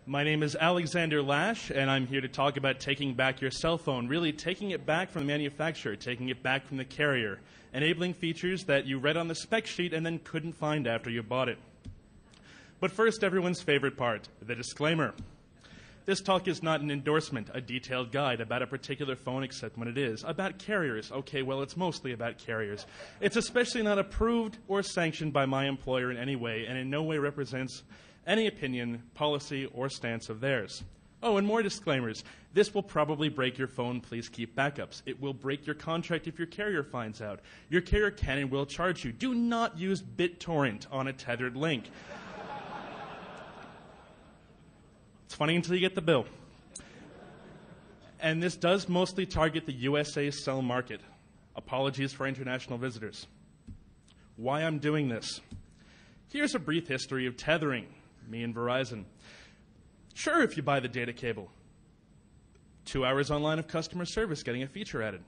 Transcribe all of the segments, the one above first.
My name is Alexander Lash, and I'm here to talk about taking back your cell phone, really taking it back from the manufacturer, taking it back from the carrier, enabling features that you read on the spec sheet and then couldn't find after you bought it. But first, everyone's favorite part, the disclaimer. This talk is not an endorsement, a detailed guide about a particular phone, except when it is. About carriers. Okay, well, it's mostly about carriers. It's especially not approved or sanctioned by my employer in any way, and in no way represents any opinion, policy, or stance of theirs. Oh, and more disclaimers. This will probably break your phone. Please keep backups. It will break your contract if your carrier finds out. Your carrier can and will charge you. Do not use BitTorrent on a tethered link. It's funny until you get the bill. And this does mostly target the USA cell market. Apologies for international visitors. Why I'm doing this. Here's a brief history of tethering, me and Verizon. Sure, if you buy the data cable. 2 hours online of customer service getting a feature added.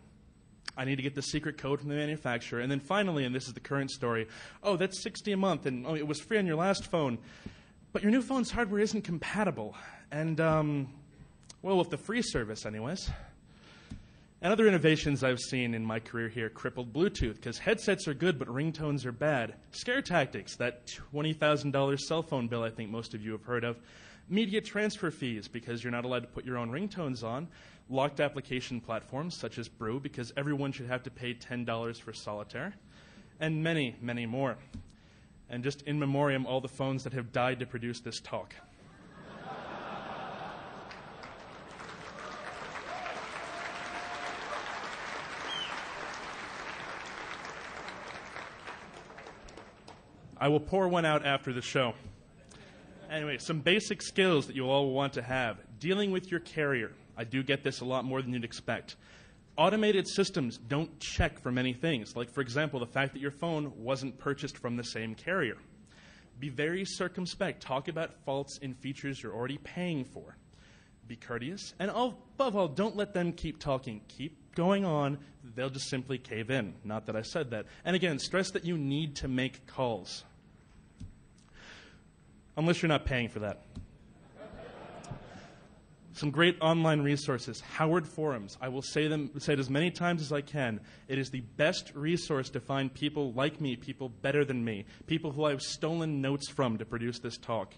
I need to get the secret code from the manufacturer. And then finally, and this is the current story, oh, that's $60 a month, and oh, it was free on your last phone. But your new phone's hardware isn't compatible. And, well, with the free service anyways. And other innovations I've seen in my career here, crippled Bluetooth, because headsets are good, but ringtones are bad. Scare tactics, that $20,000 cell phone bill I think most of you have heard of. Media transfer fees, because you're not allowed to put your own ringtones on. Locked application platforms, such as Brew, because everyone should have to pay $10 for solitaire. And many, many more. And just in memoriam, all the phones that have died to produce this talk. I will pour one out after the show. Anyway, some basic skills that you'll all want to have. Dealing with your carrier. I do get this a lot more than you'd expect. Automated systems don't check for many things, like, for example, the fact that your phone wasn't purchased from the same carrier. Be very circumspect. Talk about faults in features you're already paying for. Be courteous. And above all, don't let them keep talking. Keep going on. They'll just simply cave in. Not that I said that. And again, stress that you need to make calls. Unless you're not paying for that. Some great online resources. Howard Forums. I will say it as many times as I can. It is the best resource to find people like me, people better than me, people who I've stolen notes from to produce this talk.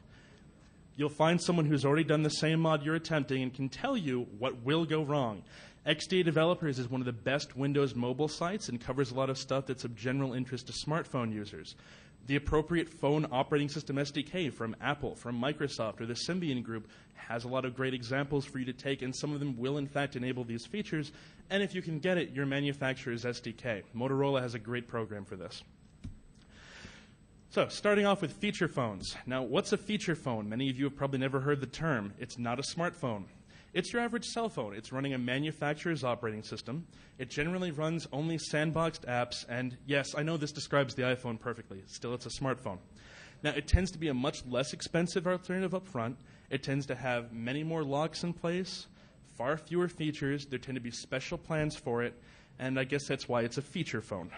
You'll find someone who's already done the same mod you're attempting and can tell you what will go wrong. XDA Developers is one of the best Windows mobile sites and covers a lot of stuff that's of general interest to smartphone users. The appropriate phone operating system SDK from Apple, from Microsoft, or the Symbian group has a lot of great examples for you to take, and some of them will, in fact, enable these features. And if you can get it, your manufacturer's SDK. Motorola has a great program for this. So, starting off with feature phones. Now, what's a feature phone? Many of you have probably never heard the term. It's not a smartphone. It's your average cell phone. It's running a manufacturer's operating system. It generally runs only sandboxed apps, and yes, I know this describes the iPhone perfectly. Still, it's a smartphone. Now, it tends to be a much less expensive alternative up front. It tends to have many more locks in place, far fewer features. There tend to be special plans for it, and I guess that's why it's a feature phone.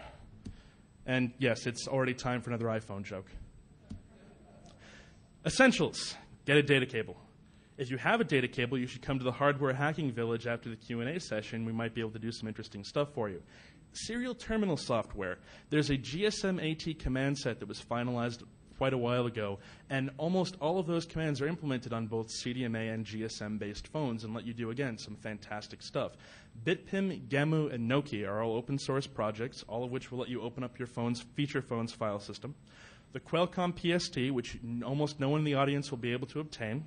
And yes, it's already time for another iPhone joke. Essentials. Get a data cable. If you have a data cable, you should come to the Hardware Hacking Village after the Q&A session. We might be able to do some interesting stuff for you. Serial terminal software. There's a GSM-AT command set that was finalized quite a while ago, and almost all of those commands are implemented on both CDMA and GSM-based phones and let you do, again, some fantastic stuff. BitPim, Gamu, and Nokia are all open-source projects, all of which will let you open up your feature phone's file system. The Qualcomm PST, which almost no one in the audience will be able to obtain.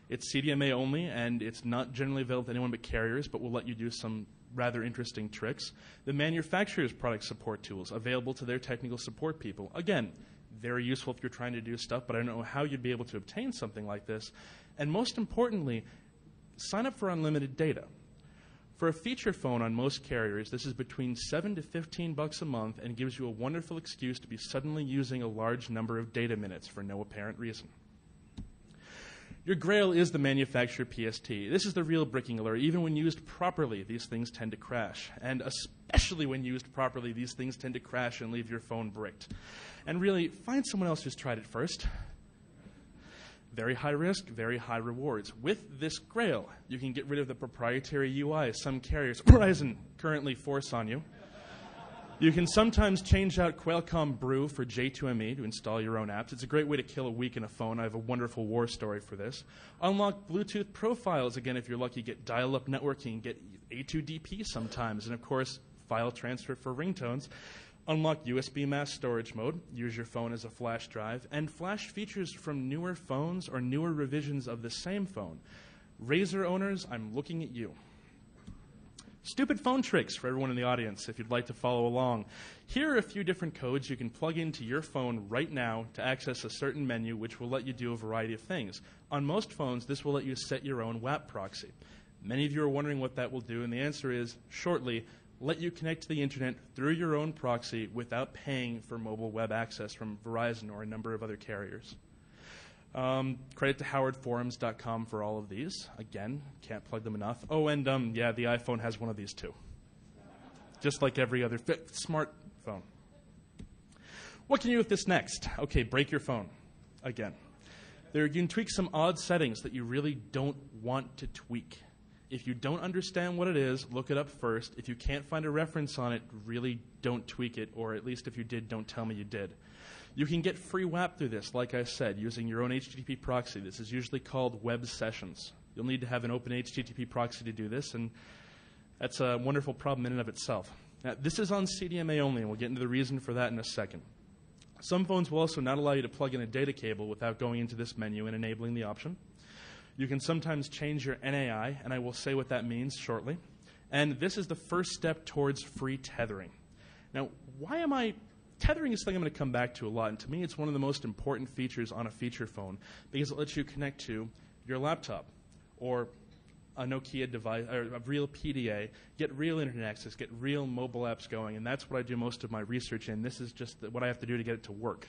It's CDMA only, and it's not generally available to anyone but carriers, but will let you do some rather interesting tricks. The manufacturer's product support tools available to their technical support people. Again, very useful if you're trying to do stuff, but I don't know how you'd be able to obtain something like this. And most importantly, sign up for unlimited data. For a feature phone on most carriers, this is between $7 to $15 a month and gives you a wonderful excuse to be suddenly using a large number of data minutes for no apparent reason. Your grail is the manufacturer PST. This is the real bricking alert. Even when used properly, these things tend to crash. And especially when used properly, these things tend to crash and leave your phone bricked. And really, find someone else who's tried it first. Very high risk, very high rewards. With this Grail, you can get rid of the proprietary UI some carriers, Verizon, currently force on you. You can sometimes change out Qualcomm Brew for J2ME to install your own apps. It's a great way to kill a week in a phone. I have a wonderful war story for this. Unlock Bluetooth profiles. Again, if you're lucky, get dial-up networking, get A2DP sometimes, and of course, file transfer for ringtones. Unlock USB mass storage mode. Use your phone as a flash drive. And flash features from newer phones or newer revisions of the same phone. Razr owners, I'm looking at you. Stupid phone tricks for everyone in the audience if you'd like to follow along. Here are a few different codes you can plug into your phone right now to access a certain menu which will let you do a variety of things. On most phones, this will let you set your own WAP proxy. Many of you are wondering what that will do, and the answer is, shortly, let you connect to the internet through your own proxy without paying for mobile web access from Verizon or a number of other carriers. Credit to howardforums.com for all of these. Again, can't plug them enough. Oh, and yeah, the iPhone has one of these too. Just like every other smartphone. What can you do with this next? Okay, break your phone. Again. You can tweak some odd settings that you really don't want to tweak. If you don't understand what it is, look it up first. If you can't find a reference on it, really don't tweak it, or at least if you did, don't tell me you did. You can get free WAP through this, like I said, using your own HTTP proxy. This is usually called web sessions. You'll need to have an open HTTP proxy to do this, and that's a wonderful problem in and of itself. Now, this is on CDMA only, and we'll get into the reason for that in a second. Some phones will also not allow you to plug in a data cable without going into this menu and enabling the option. You can sometimes change your NAI, and I will say what that means shortly. And this is the first step towards free tethering. Now, why am I... Tethering is something I'm going to come back to a lot, and to me it's one of the most important features on a feature phone because it lets you connect to your laptop or a Nokia device, or a real PDA, get real internet access, get real mobile apps going, and that's what I do most of my research in. This is just what I have to do to get it to work.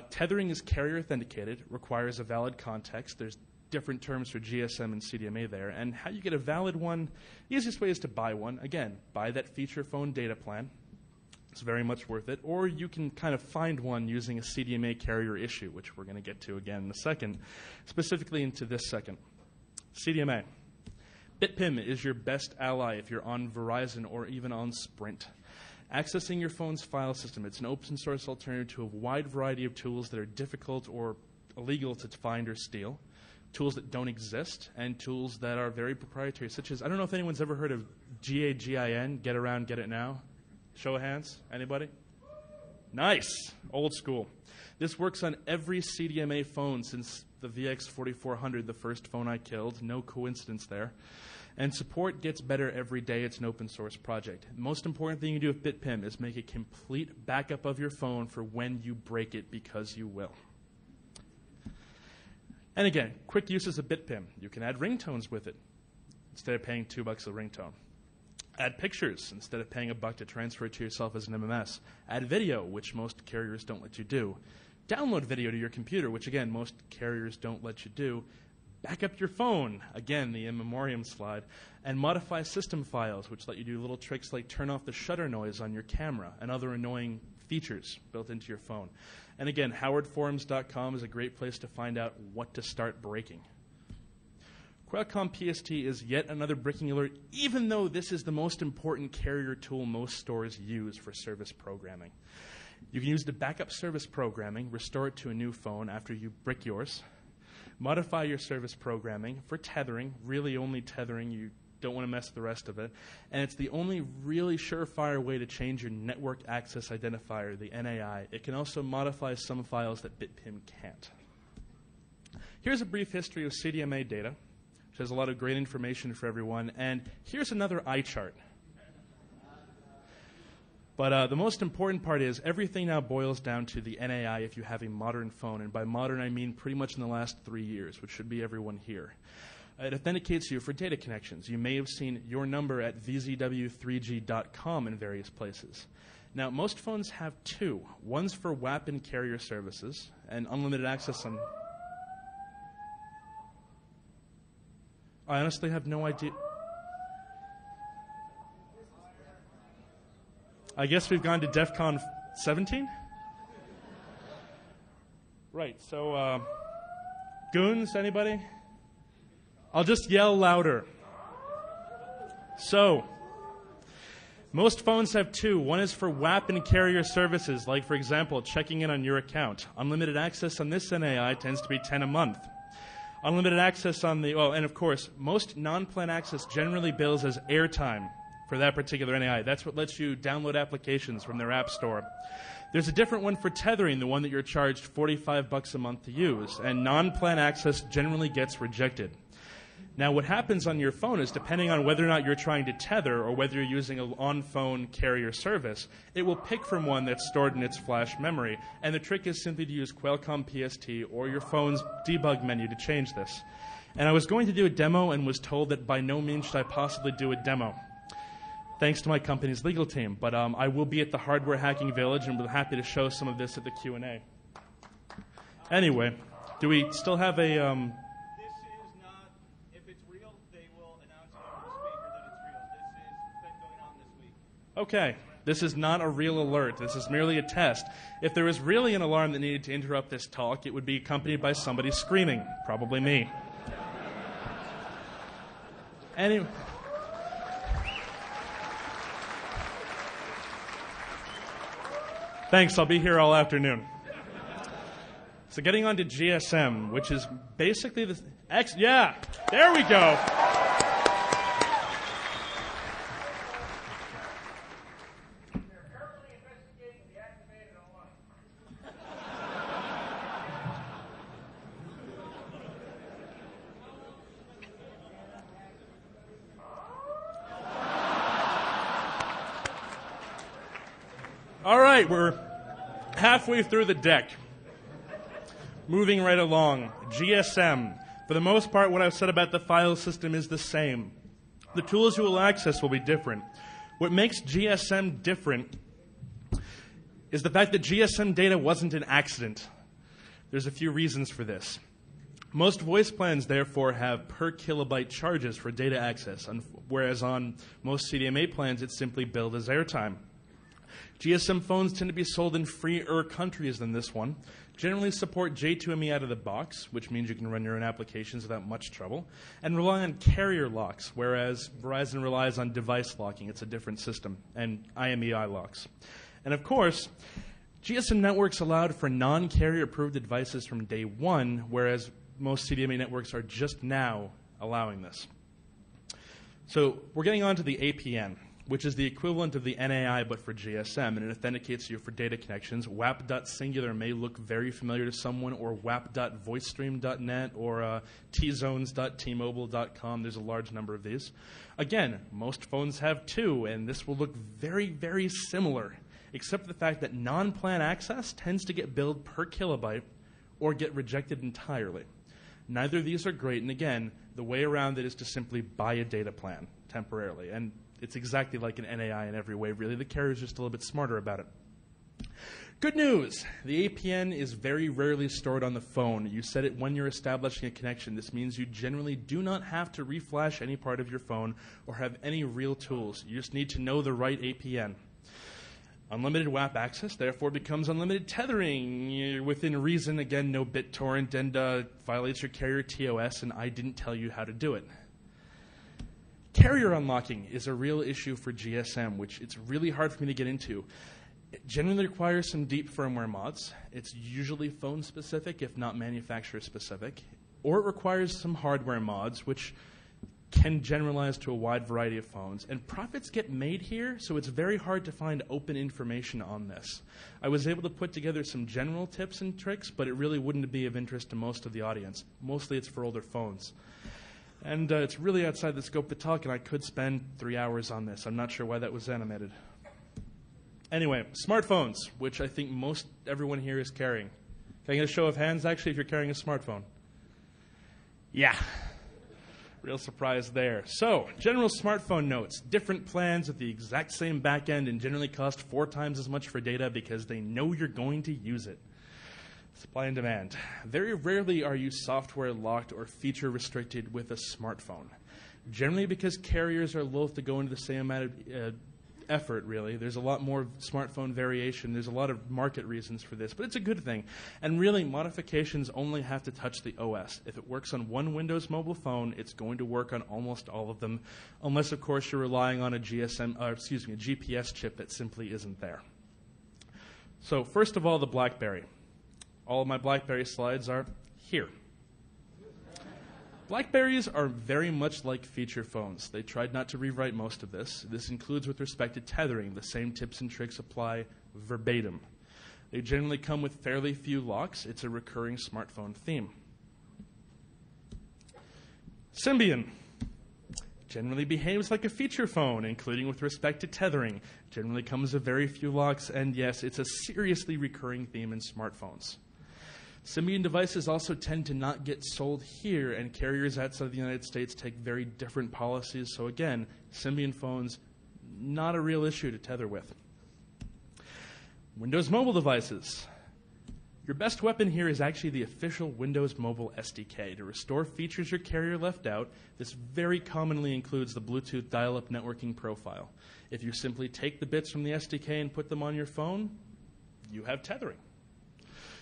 Tethering is carrier authenticated, requires a valid context. There's different terms for GSM and CDMA there, and how you get a valid one, the easiest way is to buy one. Again, buy that feature phone data plan. It's very much worth it. Or you can kind of find one using a CDMA carrier issue, which we're going to get to again in a second, specifically into this second. CDMA. BitPim is your best ally if you're on Verizon or even on Sprint. Accessing your phone's file system, it's an open source alternative to a wide variety of tools that are difficult or illegal to find or steal, tools that don't exist, and tools that are very proprietary, such as, I don't know if anyone's ever heard of GAGIN, Get Around, Get It Now. Show of hands. Anybody? Nice. Old school. This works on every CDMA phone since the VX4400, the first phone I killed. No coincidence there. And support gets better every day. It's an open source project. The most important thing you do with BitPim is make a complete backup of your phone for when you break it, because you will. And again, quick uses of BitPim. You can add ringtones with it instead of paying $2 a ringtone. Add pictures instead of paying $1 to transfer it to yourself as an MMS. Add video, which most carriers don't let you do. Download video to your computer, which again, most carriers don't let you do. Back up your phone, again, the in memoriam slide. And modify system files, which let you do little tricks like turn off the shutter noise on your camera and other annoying features built into your phone. And again, howardforums.com is a great place to find out what to start breaking. Qualcomm PST is yet another breaking alert, even though this is the most important carrier tool most stores use for service programming. You can use the backup service programming, restore it to a new phone after you brick yours, modify your service programming for tethering, really only tethering, you don't want to mess with the rest of it, and it's the only really surefire way to change your network access identifier, the NAI. It can also modify some files that BitPim can't. Here's a brief history of CDMA data, which has a lot of great information for everyone. And here's another eye chart. But the most important part is everything now boils down to the NAI if you have a modern phone. And by modern, I mean pretty much in the last 3 years, which should be everyone here. It authenticates you for data connections. You may have seen your number at vzw3g.com in various places. Now, most phones have two. One's for WAP and carrier services and unlimited access on... I honestly have no idea. I guess we've gone to DEF CON 17? Right, so Goons, anybody? I'll just yell louder. So, most phones have two. One is for WAP and carrier services, like, for example, checking in on your account. Unlimited access on this NAI tends to be $10 a month. Unlimited access on the, and of course, most non-plan access generally bills as airtime for that particular NAI. That's what lets you download applications from their app store. There's a different one for tethering, the one that you're charged $45 a month to use, and non-plan access generally gets rejected. Now, what happens on your phone is, depending on whether or not you're trying to tether or whether you're using an on-phone carrier service, it will pick from one that's stored in its flash memory. And the trick is simply to use Qualcomm PST or your phone's debug menu to change this. And I was going to do a demo and was told that by no means should I possibly do a demo, thanks to my company's legal team. But I will be at the Hardware Hacking Village, and we'll be happy to show some of this at the Q&A. Anyway, do we still have a... Okay, this is not a real alert. This is merely a test. If there was really an alarm that needed to interrupt this talk, it would be accompanied by somebody screaming, probably me. Anyway. Thanks, I'll be here all afternoon. So getting on to GSM, which is basically the... Yeah, there we go. All right, we're halfway through the deck. Moving right along. GSM. For the most part, what I've said about the file system is the same. The tools you will access will be different. What makes GSM different is the fact that GSM data wasn't an accident. There's a few reasons for this. Most voice plans, therefore, have per kilobyte charges for data access, whereas on most CDMA plans, it's simply billed as airtime. GSM phones tend to be sold in freer countries than this one, generally support J2ME out of the box, which means you can run your own applications without much trouble, and rely on carrier locks, whereas Verizon relies on device locking. It's a different system, and IMEI locks. And of course, GSM networks allowed for non-carrier approved devices from day one, whereas most CDMA networks are just now allowing this. So we're getting on to the APN, which is the equivalent of the NAI but for GSM, and it authenticates you for data connections. WAP.singular may look very familiar to someone, or WAP.voicestream.net, or tzones.tmobile.com. There's a large number of these. Again, most phones have two, and this will look very, very similar, except for the fact that non-plan access tends to get billed per kilobyte or get rejected entirely. Neither of these are great, and again, the way around it is to simply buy a data plan temporarily. And it's exactly like an NAI in every way, really. The carrier's just a little bit smarter about it. Good news. The APN is very rarely stored on the phone. You set it when you're establishing a connection. This means you generally do not have to reflash any part of your phone or have any real tools. You just need to know the right APN. Unlimited WAP access, therefore, becomes unlimited tethering. Within reason, again, no BitTorrent, and violates your carrier TOS, and I didn't tell you how to do it. Carrier unlocking is a real issue for GSM, which it's really hard for me to get into. It generally requires some deep firmware mods. It's usually phone-specific, if not manufacturer-specific. Or it requires some hardware mods, which can generalize to a wide variety of phones. And profits get made here, so it's very hard to find open information on this. I was able to put together some general tips and tricks, but it really wouldn't be of interest to most of the audience. Mostly it's for older phones. And it's really outside the scope of the talk, and I could spend 3 hours on this. I'm not sure why that was animated. Anyway, smartphones, which I think most everyone here is carrying. Can I get a show of hands, actually, if you're carrying a smartphone? Yeah. Real surprise there. So, general smartphone notes. Different plans with the exact same back end and generally cost 4 times as much for data because they know you're going to use it. Supply and demand. Very rarely are you software locked or feature restricted with a smartphone. Generally because carriers are loath to go into the same amount of effort, really. There's a lot more smartphone variation. There's a lot of market reasons for this, but it's a good thing. And really, modifications only have to touch the OS. If it works on one Windows mobile phone, it's going to work on almost all of them, unless, of course, you're relying on a GPS chip that simply isn't there. So, first of all, the BlackBerry. All of my BlackBerry slides are here. BlackBerries are very much like feature phones. They tried not to rewrite most of this. This includes with respect to tethering. The same tips and tricks apply verbatim. They generally come with fairly few locks. It's a recurring smartphone theme. Symbian generally behaves like a feature phone, including with respect to tethering. Generally comes with very few locks, and yes, it's a seriously recurring theme in smartphones. Symbian devices also tend to not get sold here, and carriers outside of the United States take very different policies. So again, Symbian phones, not a real issue to tether with. Windows mobile devices. Your best weapon here is actually the official Windows Mobile SDK. To restore features your carrier left out, this very commonly includes the Bluetooth dial-up networking profile. If you simply take the bits from the SDK and put them on your phone, you have tethering.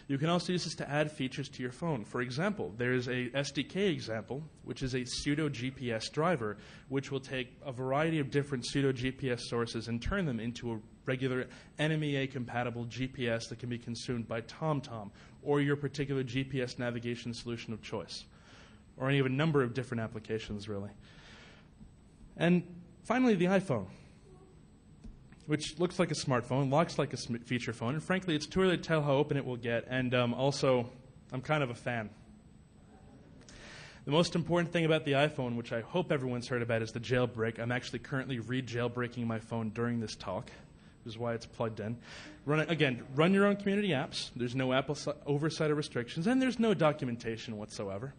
You can also use this to add features to your phone. For example, there is a SDK example, which is a pseudo GPS driver, which will take a variety of different pseudo GPS sources and turn them into a regular NMEA-compatible GPS that can be consumed by TomTom or your particular GPS navigation solution of choice, or any of a number of different applications, really. And finally, the iPhone, which looks like a smartphone, looks like a feature phone, and frankly, it's too early to tell how open it will get, and also, I'm kind of a fan. The most important thing about the iPhone, which I hope everyone's heard about, is the jailbreak. I'm actually currently re-jailbreaking my phone during this talk, which is why it's plugged in. Run your own community apps. There's no Apple oversight or restrictions, and there's no documentation whatsoever.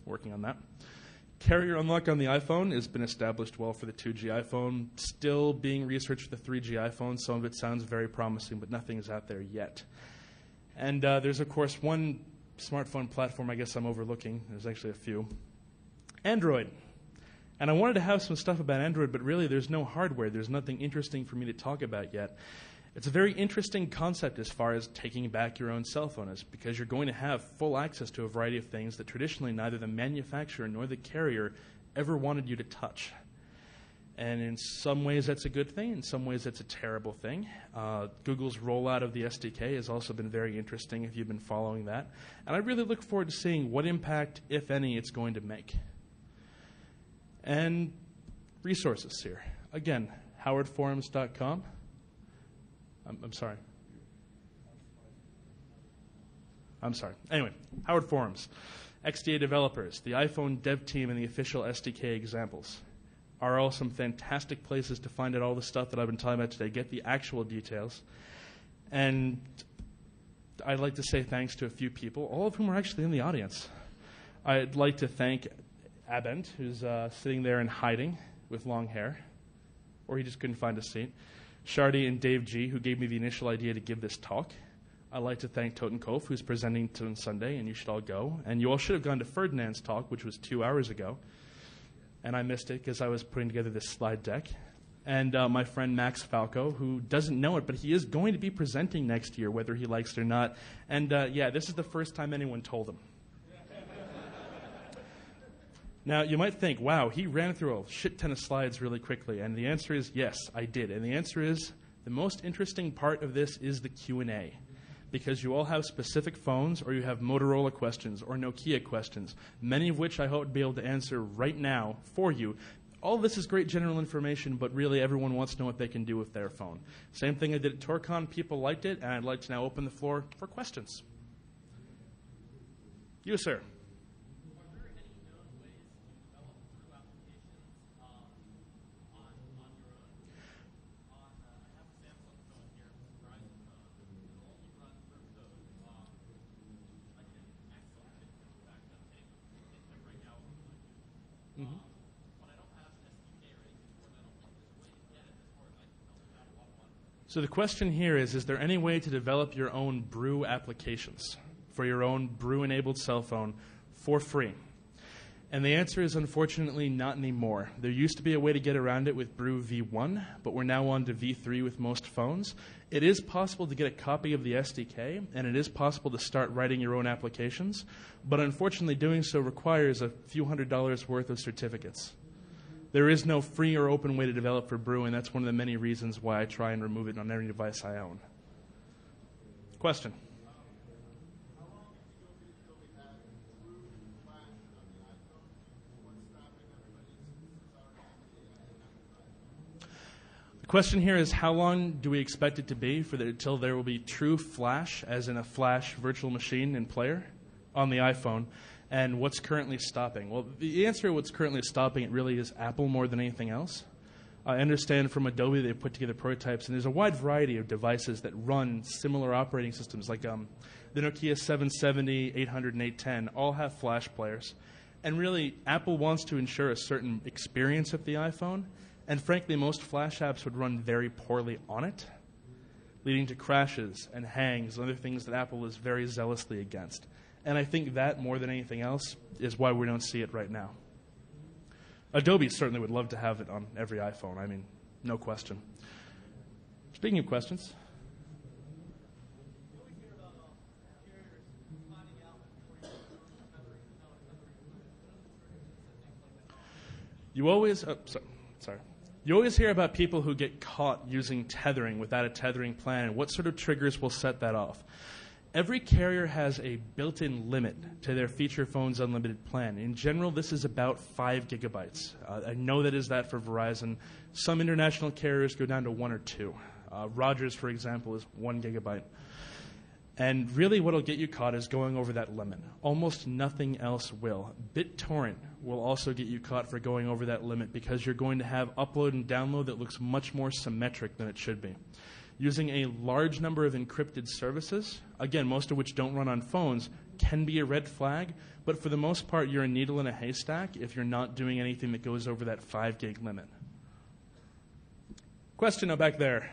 Working on that. Carrier unlock on the iPhone has been established well for the 2G iPhone. Still being researched for the 3G iPhone. Some of it sounds very promising, but nothing is out there yet. And there's, of course, one smartphone platform I guess I'm overlooking. There's actually a few. Android. And I wanted to have some stuff about Android, but really there's no hardware. There's nothing interesting for me to talk about yet. It's a very interesting concept as far as taking back your own cell phone is, because you're going to have full access to a variety of things that traditionally neither the manufacturer nor the carrier ever wanted you to touch. And in some ways that's a good thing. In some ways that's a terrible thing. Google's rollout of the SDK has also been very interesting if you've been following that. And I really look forward to seeing what impact, if any, it's going to make. And resources here. Again, howardforums.com. I'm sorry. Anyway, Howard Forums, XDA developers, the iPhone dev team, and the official SDK examples are all some fantastic places to find out all the stuff that I've been talking about today. Get the actual details. And I'd like to say thanks to a few people, all of whom are actually in the audience. I'd like to thank Abent, who's sitting there and hiding with long hair, or he just couldn't find a seat. Shardy and Dave G., who gave me the initial idea to give this talk. I'd like to thank Totenkopf, who's presenting on Sunday, and you should all go. And you all should have gone to Ferdinand's talk, which was 2 hours ago. And I missed it because I was putting together this slide deck. And my friend Max Falco, who doesn't know it, but he is going to be presenting next year, whether he likes it or not. And yeah, this is the first time anyone told him. Now, you might think, wow, he ran through a shit ton of slides really quickly. And the answer is, yes, I did. And the answer is, the most interesting part of this is the Q&A. Because you all have specific phones, or you have Motorola questions, or Nokia questions, many of which I hope to be able to answer right now for you. All of this is great general information, but really everyone wants to know what they can do with their phone. Same thing I did at TorCon. People liked it, and I'd like to now open the floor for questions. You, sir. So the question here is there any way to develop your own Brew applications for your own Brew-enabled cell phone for free? And the answer is unfortunately not anymore. There used to be a way to get around it with Brew V1, but we're now on to V3 with most phones. It is possible to get a copy of the SDK, and it is possible to start writing your own applications, but unfortunately doing so requires a few $100s worth of certificates. There is no free or open way to develop for Brew, and that's one of the many reasons why I try and remove it on every device I own. Question? The question here is, how long do we expect it to be until there will be true Flash, as in a Flash virtual machine and player, on the iPhone, and what's currently stopping? Well, the answer to what's currently stopping it really is Apple more than anything else. I understand from Adobe they've put together prototypes, and there's a wide variety of devices that run similar operating systems, like the Nokia 770, 800, and 810, all have Flash players. And really, Apple wants to ensure a certain experience of the iPhone, and frankly, most Flash apps would run very poorly on it, leading to crashes and hangs and other things that Apple is very zealously against. And I think that, more than anything else, is why we don't see it right now. Adobe certainly would love to have it on every iPhone. I mean, no question. Speaking of questions. You always hear about people who get caught using tethering without a tethering plan, and what sort of triggers will set that off. Every carrier has a built-in limit to their feature phone's unlimited plan. In general, this is about 5 gigabytes. I know that is that for Verizon. Some international carriers go down to 1 or 2. Rogers, for example, is 1 gigabyte. And really what will get you caught is going over that limit. Almost nothing else will. BitTorrent will also get you caught for going over that limit because you're going to have upload and download that looks much more symmetric than it should be. Using a large number of encrypted services, again, most of which don't run on phones, can be a red flag, but for the most part, you're a needle in a haystack if you're not doing anything that goes over that 5 gig limit. Question back there.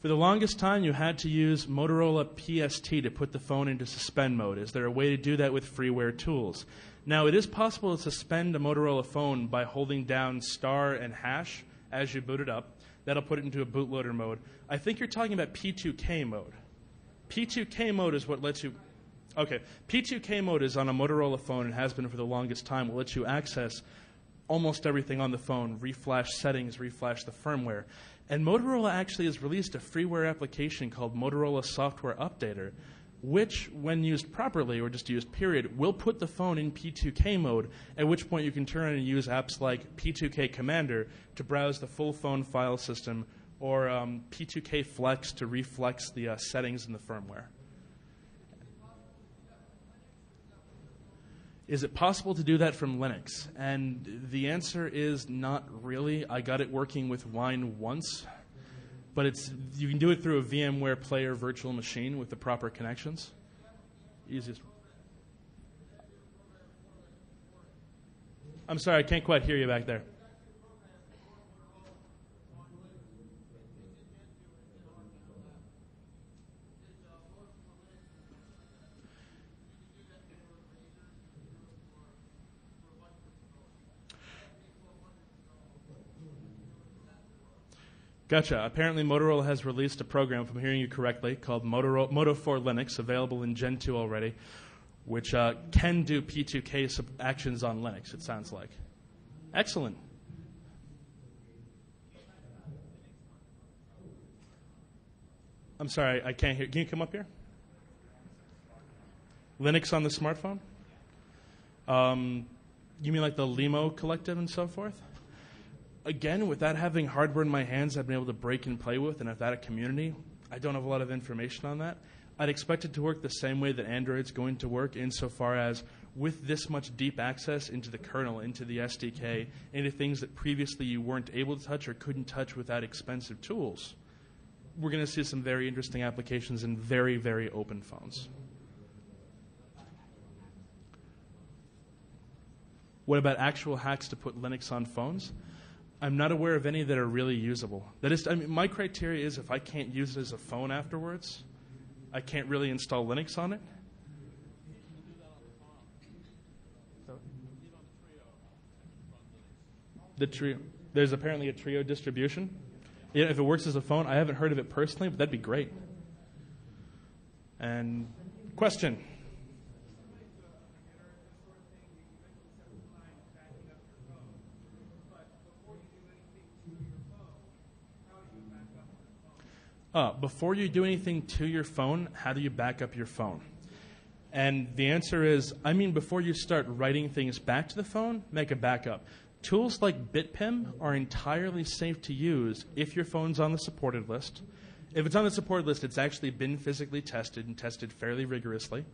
For the longest time, you had to use Motorola PST to put the phone into suspend mode. Is there a way to do that with freeware tools? Now, it is possible to suspend a Motorola phone by holding down star and hash as you boot it up. That'll put it into a bootloader mode. I think you're talking about P2K mode. P2K mode is what lets you... Okay, P2K mode is on a Motorola phone and has been for the longest time. It lets you access almost everything on the phone, reflash settings, reflash the firmware. And Motorola actually has released a freeware application called Motorola Software Updater, which, when used properly, or just used period, will put the phone in P2K mode, at which point you can turn and use apps like P2K Commander to browse the full phone file system, or P2K Flex to reflex the settings in the firmware. Is it possible to do that from Linux? And the answer is not really. I got it working with Wine once, but you can do it through a VMware Player virtual machine with the proper connections. Easiest. I'm sorry, I can't quite hear you back there. Gotcha. Apparently Motorola has released a program, if I'm hearing you correctly, called Moto for Linux, available in Gen 2 already, which can do P2K actions on Linux, it sounds like. Excellent. I'm sorry, I can't hear. Can you come up here? Linux on the smartphone? You mean like the Limo Collective and so forth? Again, without having hardware in my hands I've been able to break and play with, and without a community, I don't have a lot of information on that. I'd expect it to work the same way that Android's going to work, insofar as with this much deep access into the kernel, into the SDK, into things that previously you weren't able to touch or couldn't touch without expensive tools, we're going to see some very interesting applications in very, very open phones. What about actual hacks to put Linux on phones? I'm not aware of any that are really usable. That is, I mean, my criteria is if I can't use it as a phone afterwards, I can't really install Linux on it. The Trio. There's apparently a Trio distribution. Yeah, if it works as a phone, I haven't heard of it personally, but that'd be great. And question. Before you do anything to your phone, how do you back up your phone? And the answer is, I mean, before you start writing things back to the phone, make a backup. Tools like BitPim are entirely safe to use if your phone's on the supported list. If it's on the supported list, it's actually been physically tested and tested fairly rigorously.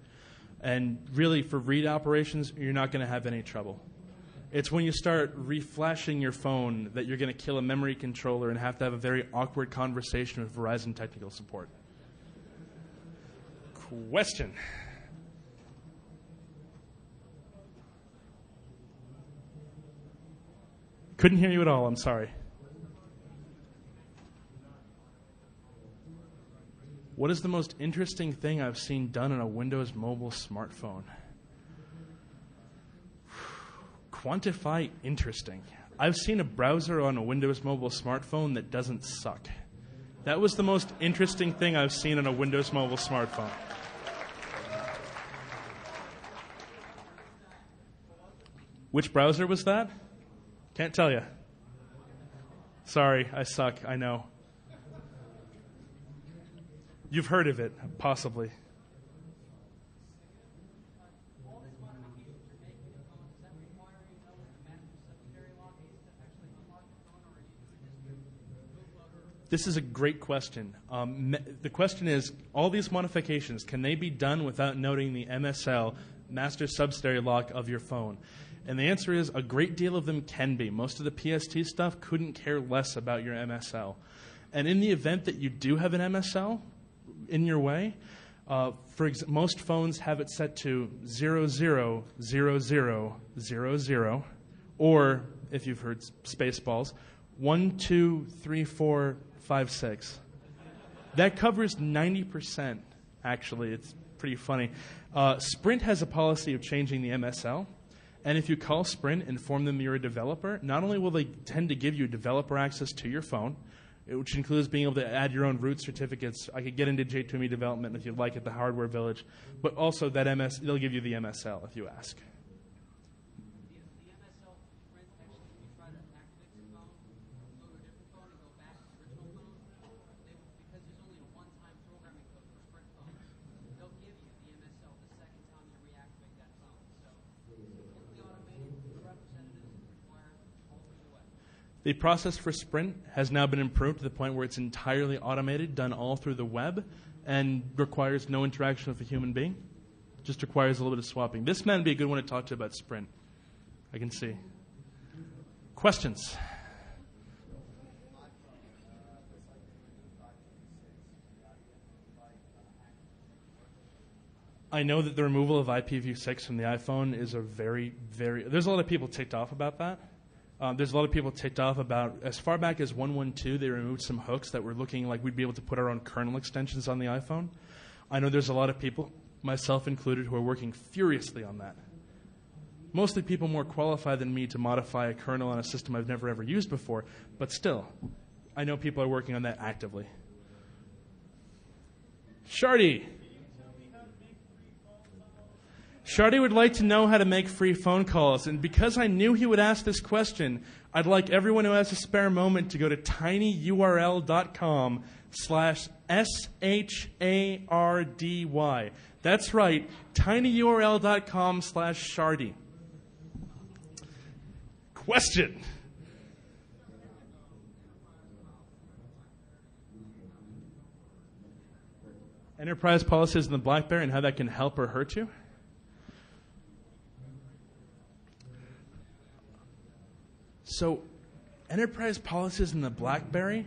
And really, for read operations, you're not going to have any trouble. It's when you start reflashing your phone that you're going to kill a memory controller and have to have a very awkward conversation with Verizon technical support. Question. Couldn't hear you at all, I'm sorry. What is the most interesting thing I've seen done on a Windows mobile smartphone? Quantify interesting. I've seen a browser on a Windows mobile smartphone that doesn't suck. That was the most interesting thing I've seen on a Windows mobile smartphone. Which browser was that? Can't tell you. Sorry, I suck, I know. You've heard of it, possibly. This is a great question. The question is, all these modifications, can they be done without noting the MSL, Master Subsidiary Lock, of your phone? And the answer is a great deal of them can be. Most of the PST stuff couldn't care less about your MSL. And in the event that you do have an MSL in your way, most phones have it set to 000000, or, if you've heard Spaceballs, 1, 2, 3, 4, 5, 6. That covers 90%, actually. It's pretty funny. Sprint has a policy of changing the MSL. And if you call Sprint and inform them you're a developer, not only will they tend to give you developer access to your phone, which includes being able to add your own root certificates. I could get into J2ME development if you'd like at the Hardware Village, but also that they'll give you the MSL if you ask. The process for Sprint has now been improved to the point where it's entirely automated, done all through the web, and requires no interaction with a human being. Just requires a little bit of swapping. This man would be a good one to talk to about Sprint. I can see. Questions? I know that the removal of IPv6 from the iPhone is a there's a lot of people ticked off about that. There's a lot of people ticked off about, as far back as 1.12, they removed some hooks that were looking like we'd be able to put our own kernel extensions on the iPhone. I know there's a lot of people, myself included, who are working furiously on that. Mostly people more qualified than me to modify a kernel on a system I've never ever used before, but still, I know people are working on that actively. Shardy. Shardy would like to know how to make free phone calls, and because I knew he would ask this question, I'd like everyone who has a spare moment to go to tinyurl.com/shardy. That's right, tinyurl.com/shardy. Question. Enterprise policies in the BlackBerry and how that can help or hurt you? So, enterprise policies in the BlackBerry,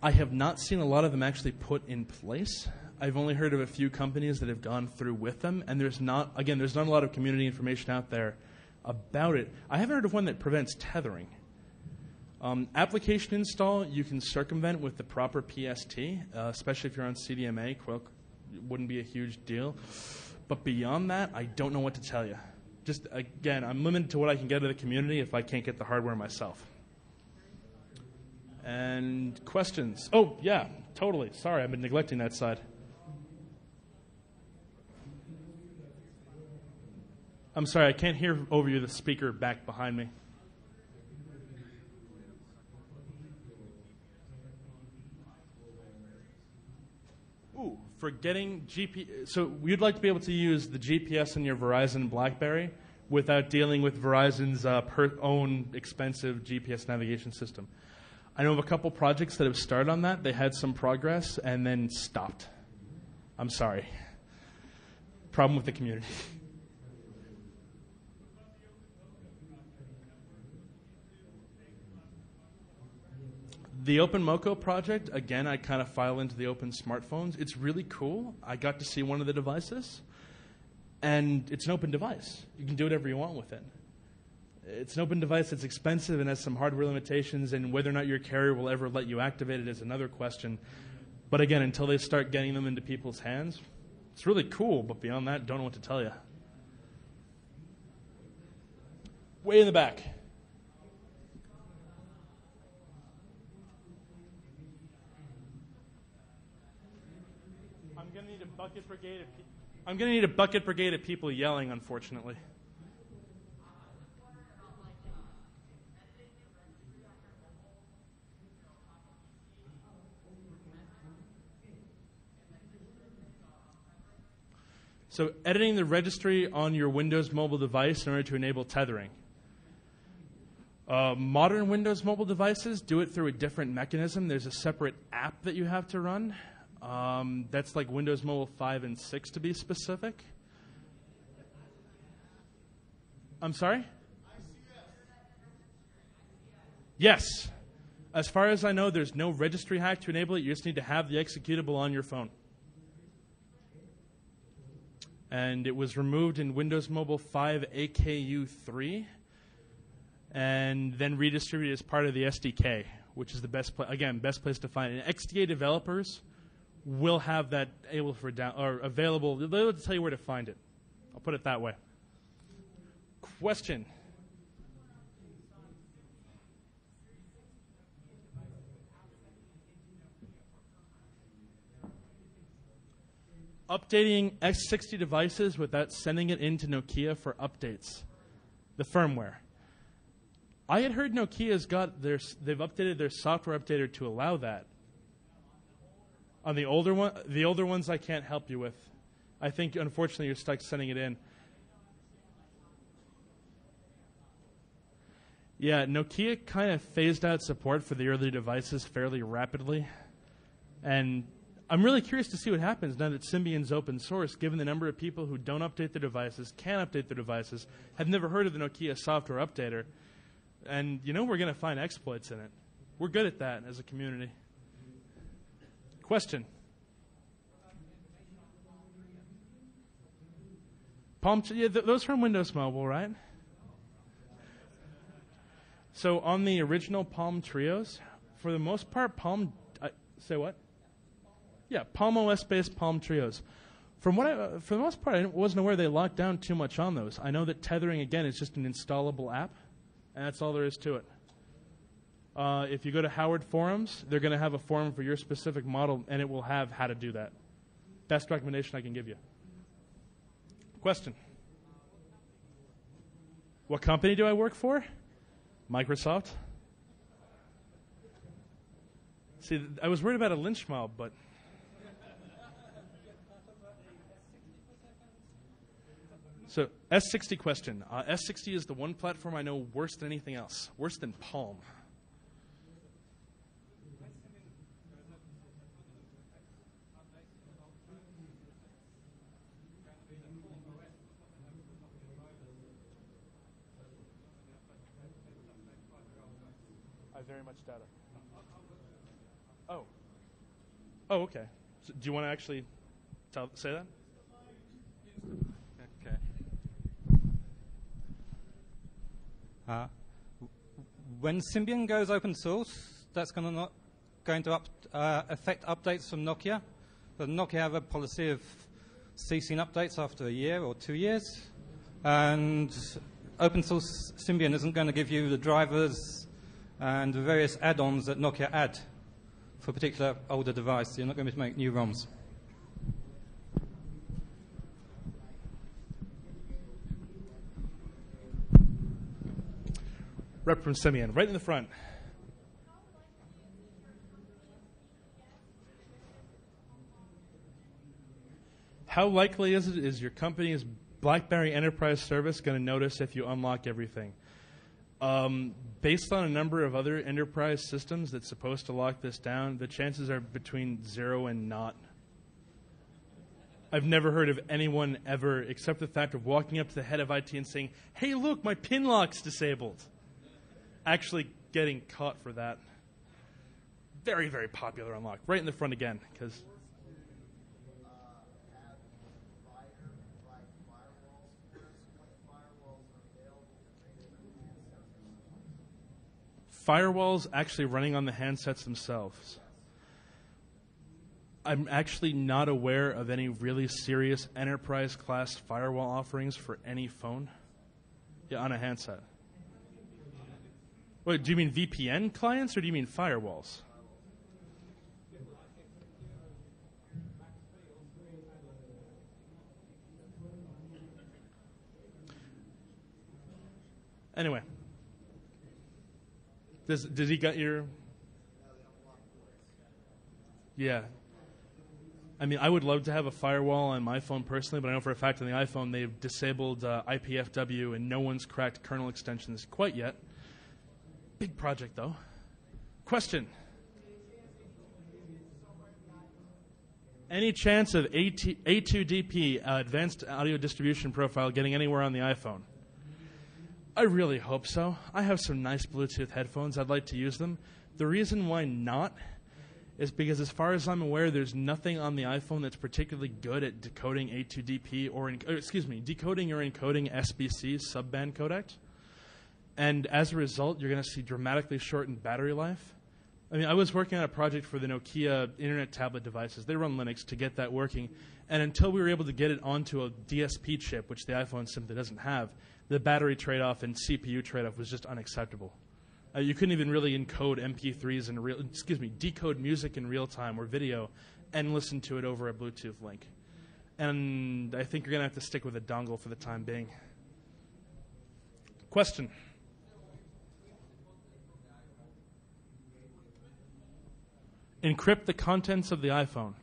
I have not seen a lot of them actually put in place. I've only heard of a few companies that have gone through with them, and there's not a lot of community information out there about it. I haven't heard of one that prevents tethering. Application install, you can circumvent with the proper PST, especially if you're on CDMA. Quick, wouldn't be a huge deal. But beyond that, I don't know what to tell you. Just, again, I'm limited to what I can get out of the community if I can't get the hardware myself. And questions? Oh, yeah, totally. Sorry, I've been neglecting that side. I'm sorry, I can't hear over you the speaker back behind me. Ooh, for getting GPS. So you'd like to be able to use the GPS in your Verizon BlackBerry without dealing with Verizon's own expensive GPS navigation system. I know of a couple projects that have started on that. They had some progress and then stopped. I'm sorry. Problem with the community. The OpenMoko project, again, I kind of file into the open smartphones. It's really cool. I got to see one of the devices, and it's an open device. You can do whatever you want with it. It's an open device that's expensive and has some hardware limitations, and whether or not your carrier will ever let you activate it is another question. But again, until they start getting them into people's hands, it's really cool, but beyond that, don't know what to tell you. Way in the back. I'm going to need a bucket brigade of people yelling, unfortunately. So editing the registry on your Windows mobile device in order to enable tethering. Modern Windows mobile devices do it through a different mechanism. There's a separate app that you have to run. That's like Windows Mobile 5 and 6 to be specific. I'm sorry? Yes. As far as I know, there's no registry hack to enable it. You just need to have the executable on your phone. And it was removed in Windows Mobile 5 AKU3 and then redistributed as part of the SDK, which is the best best place to find it. And XDA developers will have that able for available. They'll be able to tell you where to find it. I'll put it that way. Question. Updating X60 devices without sending it into Nokia for updates, the firmware. I had heard Nokia's they've updated their software updater to allow that. On the older ones I can't help you with. I think unfortunately you're stuck sending it in. Yeah, Nokia kind of phased out support for the early devices fairly rapidly, and I'm really curious to see what happens now that Symbion's open source, given the number of people who don't update their devices, can't update their devices, have never heard of the Nokia software updater. And we're going to find exploits in it. We're good at that as a community. Question. Those from Windows Mobile, right? So on the original Palm Trios, for the most part, say what? Yeah, Palm OS-based Palm Trios. For the most part, I wasn't aware they locked down too much on those. I know that tethering, again, is just an installable app, and that's all there is to it. If you go to Howard Forums, they're going to have a forum for your specific model, and it will have how to do that. Best recommendation I can give you. Question. What company do I work for? Microsoft. See, I was worried about a lynch mob, but... So, S60 question. S60 is the one platform I know worse than anything else. Worse than Palm. I very much doubt it. Oh. Oh, okay. So do you want to actually say that? When Symbian goes open source, that's going to affect updates from Nokia. But Nokia have a policy of ceasing updates after a year or 2 years. And open source Symbian isn't going to give you the drivers and the various add-ons that Nokia add for a particular older device. You're not going to make new ROMs. Rep from Symbian, right in the front. How likely is your company's BlackBerry Enterprise service going to notice if you unlock everything? Based on a number of other enterprise systems that's supposed to lock this down, the chances are between 0 and not. I've never heard of anyone ever, except the fact of walking up to the head of IT and saying, "Hey, look, my pin lock's disabled." Actually getting caught for that. Very, very popular unlock. Right in the front again, because firewalls actually running on the handsets themselves. I'm actually not aware of any really serious enterprise-class firewall offerings for any phone. Yeah, on a handset. Wait, do you mean VPN clients or do you mean firewalls? Anyway. Does he got your... Yeah. I mean, I would love to have a firewall on my phone personally, but I know for a fact on the iPhone they've disabled IPFW and no one's cracked kernel extensions quite yet. Big project, though. Question. Any chance of A2DP, Advanced Audio Distribution Profile, getting anywhere on the iPhone? I really hope so. I have some nice Bluetooth headphones. I'd like to use them. The reason why not is because as far as I'm aware, there's nothing on the iPhone that's particularly good at decoding A2DP decoding or encoding SBC subband codec. And as a result, you're going to see dramatically shortened battery life. I mean, I was working on a project for the Nokia internet tablet devices. They run Linux to get that working. And until we were able to get it onto a DSP chip, which the iPhone simply doesn't have, the battery trade-off and CPU trade-off was just unacceptable. You couldn't even really encode MP3s in decode music in real time or video and listen to it over a Bluetooth link. And I think you're going to have to stick with a dongle for the time being. Question. Encrypt the contents of the iPhone,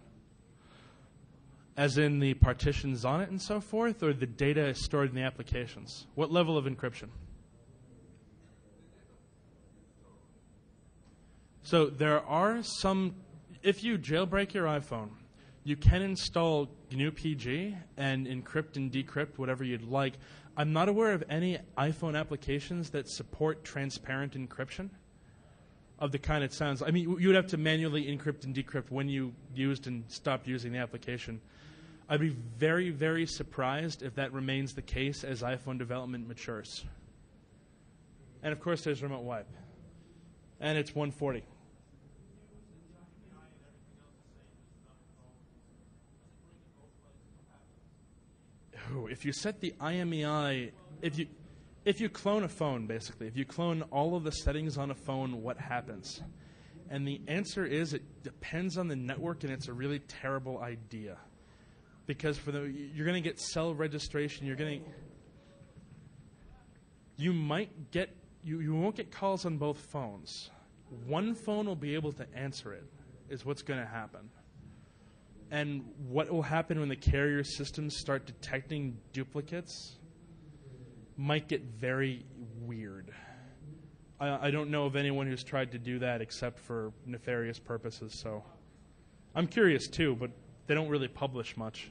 as in the partitions on it and so forth, or the data stored in the applications? What level of encryption? So there are some, if you jailbreak your iPhone, you can install GNU-PG and encrypt and decrypt whatever you'd like. I'm not aware of any iPhone applications that support transparent encryption of the kind it sounds. I mean, you would have to manually encrypt and decrypt when you used and stopped using the application. I'd be very, very surprised if that remains the case as iPhone development matures. And of course, there's remote wipe. And it's 140. Ooh, if you set the IMEI, if you clone a phone, basically, if you clone all of the settings on a phone, what happens? And the answer is it depends on the network, and it's a really terrible idea. Because you're going to get cell registration. You won't get calls on both phones. One phone will be able to answer it, is what's going to happen. And what will happen when the carrier systems start detecting duplicates might get very weird. I don't know of anyone who's tried to do that except for nefarious purposes, so I'm curious too, but they don't really publish much.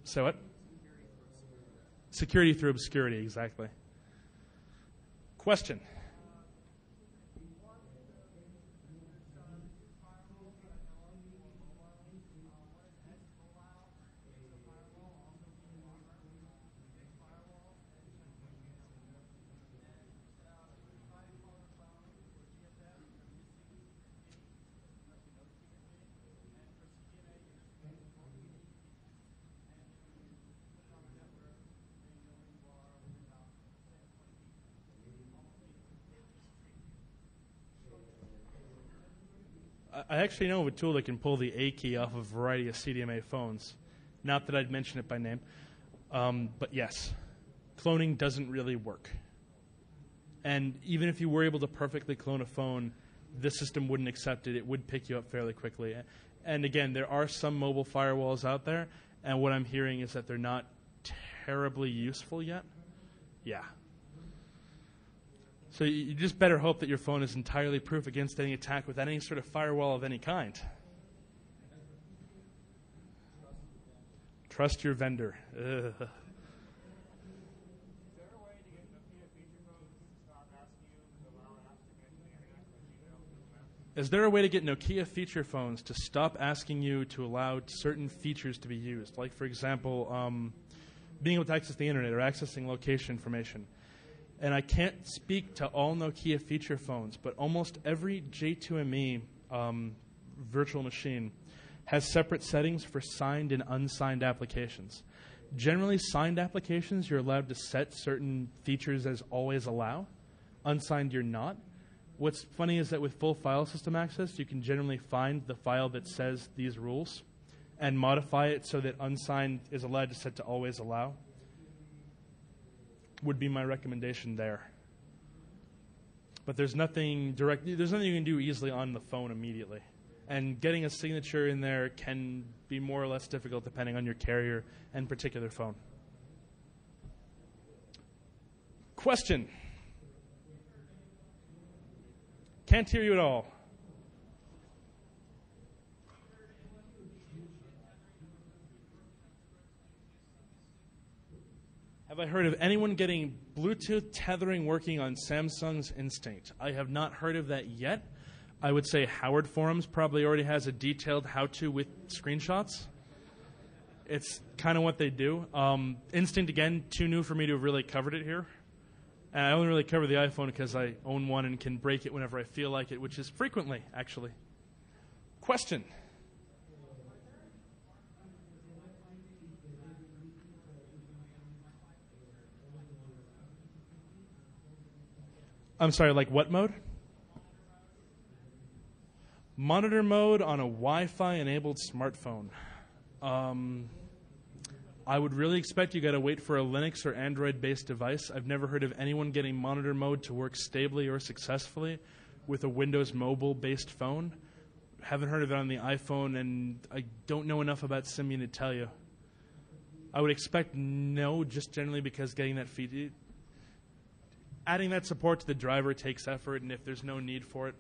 So what? Security through obscurity, exactly. Question? I actually know of a tool that can pull the A key off of a variety of CDMA phones. Not that I'd mention it by name. But yes, cloning doesn't really work. And even if you were able to perfectly clone a phone, the system wouldn't accept it. It would pick you up fairly quickly. And again, there are some mobile firewalls out there, and what I'm hearing is that they're not terribly useful yet. Yeah. So you just better hope that your phone is entirely proof against any attack with any sort of firewall of any kind. Trust your vendor. Ugh. Is there a way to get Nokia feature phones to stop asking you to allow certain features to be used? Like, for example, being able to access the internet or accessing location information. And I can't speak to all Nokia feature phones, but almost every J2ME virtual machine has separate settings for signed and unsigned applications. Generally, signed applications, you're allowed to set certain features as always allow. Unsigned, you're not. What's funny is that with full file system access, you can generally find the file that says these rules and modify it so that unsigned is allowed to set to always allow. Would be my recommendation there. But there's nothing direct. There's nothing you can do easily on the phone immediately. And getting a signature in there can be more or less difficult depending on your carrier and particular phone. Question. Can't hear you at all. Have I heard of anyone getting Bluetooth tethering working on Samsung's Instinct? I have not heard of that yet. I would say Howard Forums probably already has a detailed how-to with screenshots. It's kind of what they do. Instinct, again, too new for me to have really covered it here. And I only really cover the iPhone because I own one and can break it whenever I feel like it, which is frequently, actually. Question. I'm sorry, like what mode? Monitor mode on a Wi-Fi enabled smartphone. I would really expect you got to wait for a Linux or Android-based device. I've never heard of anyone getting monitor mode to work stably or successfully with a Windows mobile-based phone. Haven't heard of it on the iPhone, and I don't know enough about Symbian to tell you. I would expect no, just generally because getting that feed, adding that support to the driver takes effort, and if there's no need for it.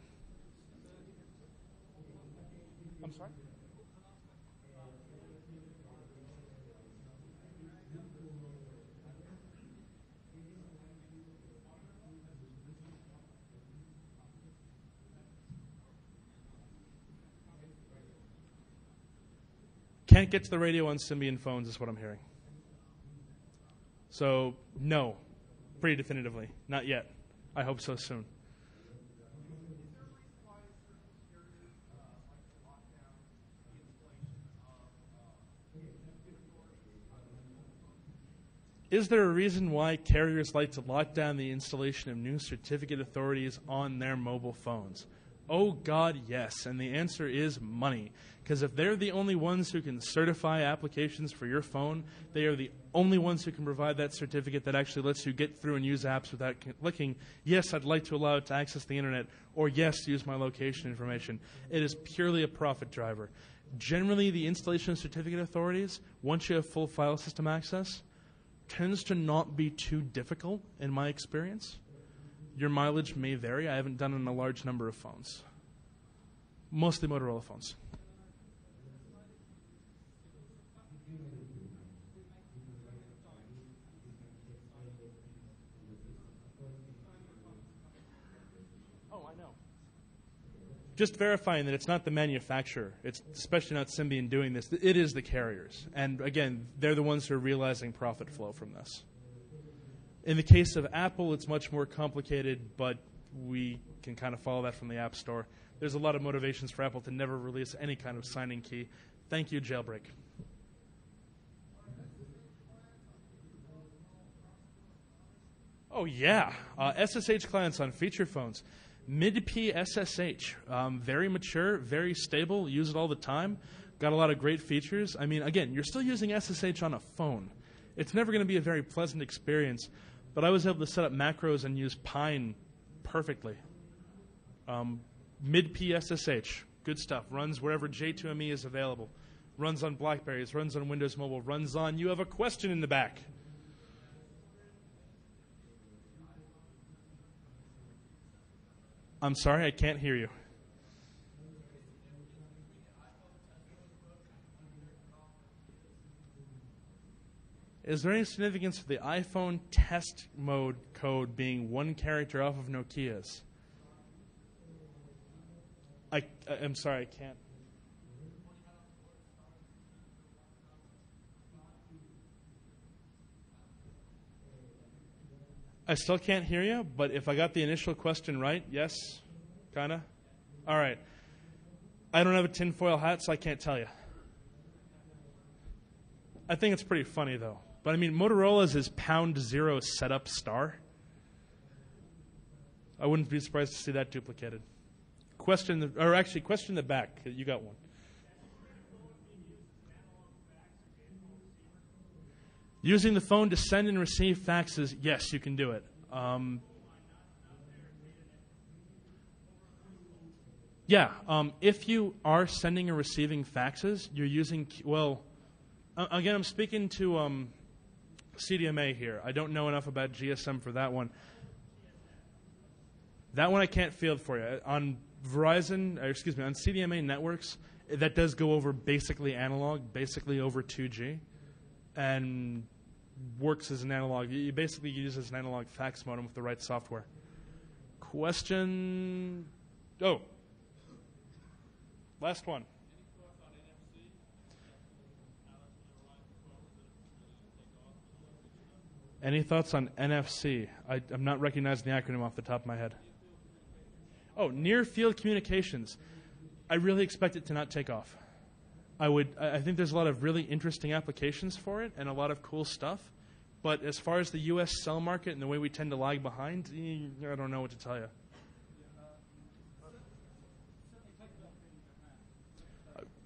I'm sorry? Can't get to the radio on Symbian phones is what I'm hearing. So, no, pretty definitively. Not yet. I hope so soon. Is there a reason why carriers like to lock down the installation of new certificate authorities on their mobile phones? Oh, God, yes. And the answer is money. Because if they're the only ones who can certify applications for your phone, they are the only ones who can provide that certificate that actually lets you get through and use apps without clicking, yes, I'd like to allow it to access the internet, or yes, use my location information. It is purely a profit driver. Generally, the installation of certificate authorities, once you have full file system access, tends to not be too difficult in my experience. Your mileage may vary. I haven't done it on a large number of phones. Mostly Motorola phones. Oh, I know. Just verifying that it's not the manufacturer. It's especially not Symbian doing this. It is the carriers. And again, they're the ones who are realizing profit flow from this. In the case of Apple, it's much more complicated, but we can kind of follow that from the App Store. There's a lot of motivations for Apple to never release any kind of signing key. Thank you, Jailbreak. Oh, yeah. SSH clients on feature phones. Mid-P SSH, very mature, very stable, use it all the time, got a lot of great features. I mean, again, you're still using SSH on a phone. It's never going to be a very pleasant experience, but I was able to set up macros and use Pine perfectly. Mid-P SSH, good stuff, runs wherever J2ME is available, runs on Blackberries, runs on Windows Mobile, runs on, you have a question in the back. I'm sorry, I can't hear you. Is there any significance for the iPhone test mode code being one character off of Nokia's? I'm sorry, I can't. I still can't hear you, but if I got the initial question right, yes? Kinda? All right. I don't have a tinfoil hat, so I can't tell you. I think it's pretty funny, though. But, I mean, Motorola's is #0 setup star. I wouldn't be surprised to see that duplicated. Question in the back. You got one. Using the phone to send and receive faxes, yes, you can do it. If you are sending or receiving faxes, you're using, again, I'm speaking to CDMA here. I don't know enough about GSM for that one. That one I can't field for you. On on CDMA networks, that does go over basically analog, basically over 2G. And works as an analog. You basically use as an analog fax modem with the right software. Question. Oh. Last one. Any thoughts on NFC? I'm not recognizing the acronym off the top of my head. Oh, near field communications. I really expect it to not take off. I think there's a lot of really interesting applications for it and a lot of cool stuff. But as far as the U.S. cell market and the way we tend to lag behind, I don't know what to tell you.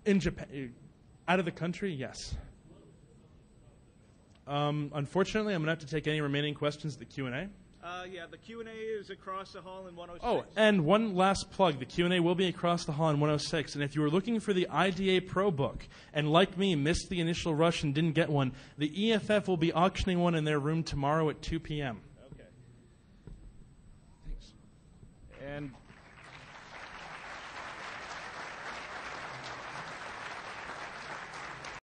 In Japan, out of the country, yes. Unfortunately, I'm going to have to take any remaining questions at the Q&A. The Q&A is across the hall in 106. Oh, and one last plug. The Q&A will be across the hall in 106. And if you were looking for the IDA Pro book and, like me, missed the initial rush and didn't get one, the EFF will be auctioning one in their room tomorrow at 2 p.m.